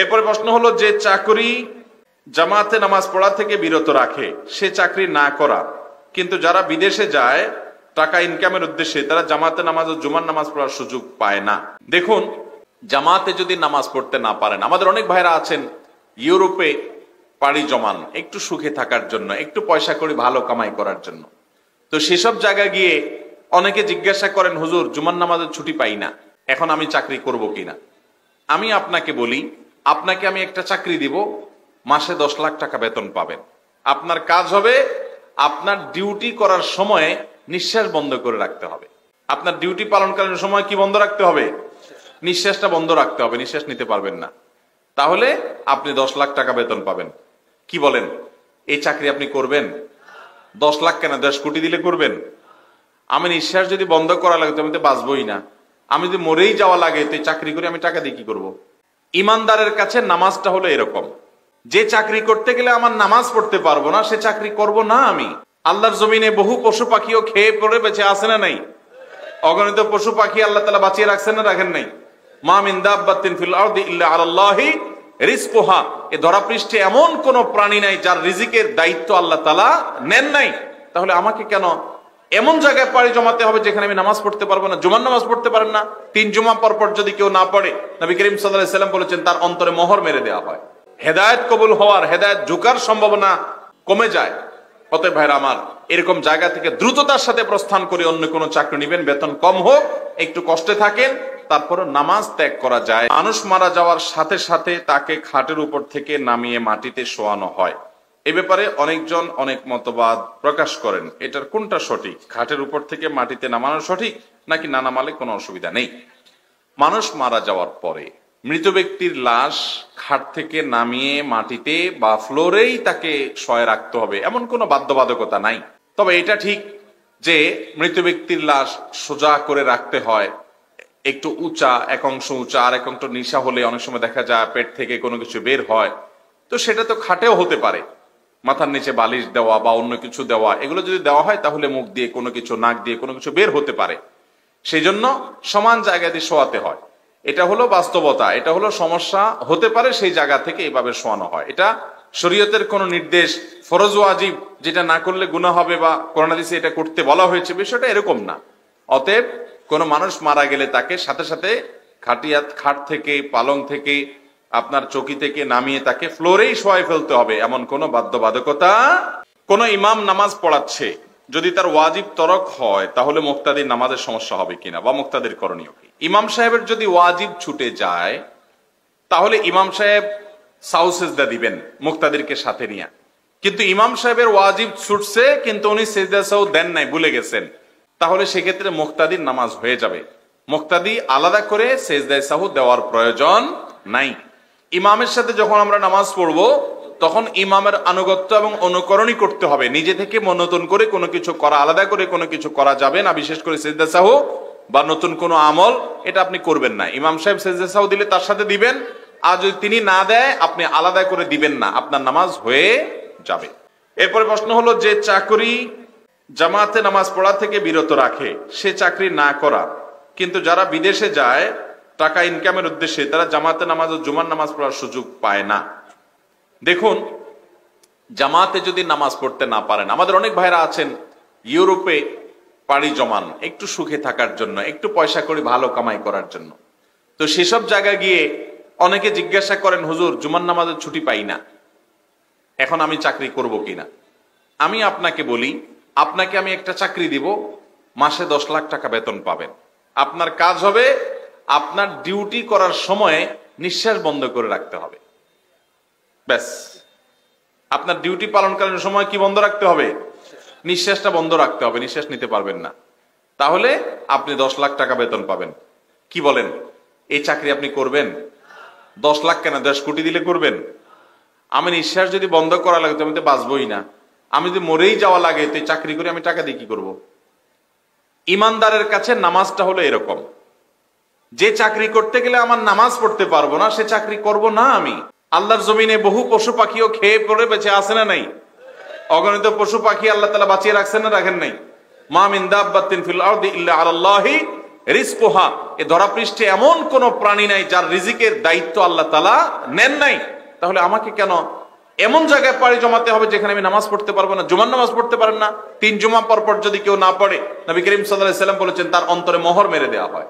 এরপরে প্রশ্ন হলো, যে চাকরি জামাতে নামাজ পড়া থেকে বিরত রাখে সে চাকরি না করা, কিন্তু যারা বিদেশে যায় টাকা ইনকামের উদ্দেশ্যে তারা জামাতে নামাজ ও জুমার নামাজ পড়ার সুযোগ পায় না। দেখুন, জামাতে যদি নামাজ পড়তে না পারেন, আমাদের অনেক ভাইরা আছেন ইউরোপে পাড়ি জমান একটু সুখে থাকার জন্য, একটু পয়সা করে ভালো কামাই করার জন্য। তো সেসব জায়গায় গিয়ে অনেকে জিজ্ঞাসা করেন, হুজুর জুমার নামাজের ছুটি পাই না, এখন আমি চাকরি করব কিনা। আমি আপনাকে বলি, আপনাকে আমি একটা চাকরি দিব, মাসে 10 লাখ টাকা বেতন পাবেন। আপনার কাজ হবে আপনার ডিউটি করার সময় নিঃশ্বাস বন্ধ করে রাখতে হবে। আপনার ডিউটি পালনকালীন সময় কি বন্ধ রাখতে হবে? নিঃশ্বাসটা বন্ধ রাখতে হবে, নিঃশ্বাস নিতে পারবেন না। তাহলে আপনি 10 লাখ টাকা বেতন পাবেন। কি বলেন, এই চাকরি আপনি করবেন? 10 লাখ কেন, 10 কোটি দিলে করবেন? আমি নিঃশ্বাস যদি বন্ধ করা লাগে তো আমি তো বাঁচবই না। আমি যদি মরেই যাওয়া লাগে তো চাকরি করে আমি টাকা দিয়ে কি করবো? ইমানদারের কাছে নামাজটা হলো এরকম, যে চাকরি করতে গেলে আমার নামাজ পড়তে পারবো না সে চাকরি করব না আমি। আল্লাহর জমিনে বহু পশু পাখিও খেয়ে পড়ে বেঁচে আছে না নাই? অগণিত পশু পাখি আল্লাহ তাআলা বাঁচিয়ে রাখছেন না রাখেন নাই? মা মিন দাব্বাতিন ফিল আরদি ইল্লা আলাল্লাহি রিজকুহা, এই ধরাপৃষ্ঠে এমন কোন প্রাণী নাই যার রিজিকের দায়িত্ব আল্লাহ তাআলা নেন নাই। তাহলে আমাকে কেন এমন জায়গায় পাড়ি জমাতে হবে যেখানে আমি নামাজ পড়তে পারবো না? জুমার নামাজ পড়তে পারেন না, 3 জুমা পর পর যদি কেউ না পড়ে, নবী করিম সাল্লাল্লাহু আলাইহি সাল্লাম বলেছেন তার অন্তরে মোহর মেরে দেওয়া হয়, হেদায়েত কবুল হওয়ার, হেদায়েত ঝুকার সম্ভাবনা কমে যায়। অতএব ভাইরা আমার, এরকম জায়গা থেকে দ্রুততার সাথে প্রস্থান করে অন্য কোনো চাকরি নেবেন, বেতন কম হোক, একটু কষ্টে থাকেন, তারপর নামাজ ত্যাগ করা যায়। মানুষ মারা যাওয়ার সাথে সাথে তাকে খাটের উপর থেকে নামিয়ে মাটিতে শোয়ানো হয়। এ ব্যাপারে অনেকজন অনেক মতবাদ প্রকাশ করেন, এটার কোনটা সঠিক? খাটের উপর থেকে মাটিতে নামানো সঠিক নাকি না নামালে কোনো অসুবিধা নেই? মানুষ মারা যাওয়ার পরে মৃত ব্যক্তির লাশ খাট থেকে নামিয়ে মাটিতে বা ফ্লোরেই তাকে শয়ে রাখতে হবে এমন কোনো বাধ্যবাধকতা নাই। তবে এটা ঠিক যে মৃত ব্যক্তির লাশ সোজা করে রাখতে হয়, একটু উঁচা, এক অংশ উঁচা আর এক অংশ নিচা হলে অনেক সময় দেখা যায় পেট থেকে কোনো কিছু বের হয়। তো সেটা তো খাটেও হতে পারে, মাথার নিচে বালিশ দেওয়া বা অন্য কিছু দেওয়া, এগুলো যদি দেওয়া হয় তাহলে মুখ দিয়ে কোনো কিছু, নাক দিয়ে কোনো কিছু বের হতে পারে। সেই জন্য সমান জায়গা দিয়ে শোয়াতে হয়। এটা হলো বাস্তবতা, এটা হলো সমস্যা হতে পারে সেই জায়গা থেকে এইভাবে শোয়ানো হয়। এটা শরীয়তের কোন নির্দেশ, ফরজ ওয়াজিব, যেটা না করলে গুনাহ হবে বা কোরআন হাদিসে এটা করতে বলা হয়েছে, বিষয়টা এরকম না। অতএব কোন মানুষ মারা গেলে তাকে সাথে সাথে খাট থেকে, পালং থেকে, আপনার চৌকি থেকে নামিয়ে তাকে ফ্লোরেই শোয়াই ফেলতে হবে এমন কোন বাধ্যবাধকতা। কোন ইমাম নামাজ পড়াচ্ছে, যদি তার ওয়াজিব তরক হয় তাহলে মুক্তাদির নামাজের সমস্যা হবে কিনা বা মুক্তাদির করণীয় কি? ইমাম সাহেবের যদি ওয়াজিব ছুটে যায় তাহলে ইমাম সাহেব সাউ সিজদা দিবেন মুক্তাদিরকে সাথে নিয়ে। কিন্তু ইমাম সাহেবের ওয়াজিব ছুটছে কিন্তু উনি সিজদা সাউ দেন নাই, ভুলে গেছেন, তাহলে সেক্ষেত্রে মুক্তাদির নামাজ হয়ে যাবে। মুক্তাদি আলাদা করে সিজদা সাহু দেওয়ার প্রয়োজন নাই। ইমামের সাথে যখন আমরা নামাজ পড়বো তখন ইমামের আনুগত্য এবং অনুকরণই করতে হবে। নিজে থেকে নতুন করে কোনো কিছু করা, আলাদা করে কোনো কিছু করা যাবে না, বিশেষ করে সিজদা সাহু বা নতুন কোনো আমল, এটা আপনি করবেন না। ইমাম সাহেব সিজদা সাহু দিলে তার সাথে দিবেন, আর যদি তিনি না দেয় আপনি আলাদা করে দিবেন না, আপনার নামাজ হয়ে যাবে। এরপরে প্রশ্ন হলো, যে চাকরি জামাতে নামাজ পড়া থেকে বিরত রাখে সে চাকরি না করা, কিন্তু যারা বিদেশে যায় টাকা ইনকামের উদ্দেশ্যে তারা জামাতে নামাজ ও জুমার নামাজ পড়ার সুযোগ পায় না। দেখুন, জামাতে যদি নামাজ পড়তে না পারেন, আমাদের অনেক ভাইরা আছেন ইউরোপে পাড়ি জমান একটু সুখে থাকার জন্য, একটু পয়সা করে ভালো কামাই করার জন্য। তো সেসব জায়গায় গিয়ে অনেকে জিজ্ঞাসা করেন, হুজুর জুমার নামাজের ছুটি পাই না, এখন আমি চাকরি করব কিনা। আমি আপনাকে বলি, আপনাকে আমি একটা চাকরি দিব, মাসে 10 লাখ টাকা বেতন পাবেন। আপনার কাজ হবে আপনার ডিউটি করার সময় নিঃশ্বাস বন্ধ করে রাখতে হবে, ব্যাস। আপনার ডিউটি পালনকালীন সময় কি বন্ধ রাখতে হবে? নিঃশ্বাসটা বন্ধ রাখতে হবে, নিঃশ্বাস নিতে পারবেন না। তাহলে আপনি 10 লাখ টাকা বেতন পাবেন। কি বলেন, এই চাকরি আপনি করবেন? 10 লাখ কেন, 10 কোটি দিলে করবেন? আমি নিঃশ্বাস যদি বন্ধ করা লাগে তো আমি তো বাঁচবই না। আমি যদি মরেই যাওয়া লাগে তো চাকরি করে আমি টাকা দিয়ে কি করবো? ইমানদারের কাছে নামাজটা হলো এরকম, যে চাকরি করতে গেলে আমার নামাজ পড়তে পারবো না সে চাকরি করব না আমি। আল্লাহর জমিনে বহু পশু পাখিও খেয়ে পড়ে বেঁচে আছে না নাই? অগণিত পশু পাখি আল্লাহ তাআলা বাঁচিয়ে রাখছেন না রাখেন নাই? মা মিন দাব্বাতিন ফিল আরদি ইল্লা আলাল্লাহি রিজকুহা, এ ধরাপৃষ্ঠে এমন কোন প্রাণী নাই যার রিজিকের দায়িত্ব আল্লাহ তাআলা নেন নাই। তাহলে আমাকে কেন এমন জায়গায় পাড়ি জমাতে হবে যেখানে আমি নামাজ পড়তে পারবো না? জুমার নামাজ পড়তে পারেন না, 3 জুমা পর পর যদি কেউ না পড়ে, নবী করিম সাল্লাল্লাহু আলাইহি সাল্লাম বলেছেন তার অন্তরে মোহর মেরে দেওয়া হয়,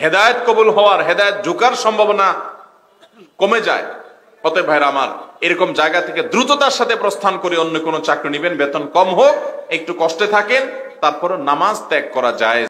হেদায়েত কবুল হওয়ার, হেদায়েত ঝুকার সম্ভাবনা কমে যায়। অতএব ভাইরা আমার, এরকম জায়গা থেকে দ্রুততার সাথে প্রস্থান করে অন্য কোনো চাকরি নেবেন, বেতন কম হোক, একটু কষ্টে থাকেন, তারপরে নামাজ ত্যাগ করা যায়।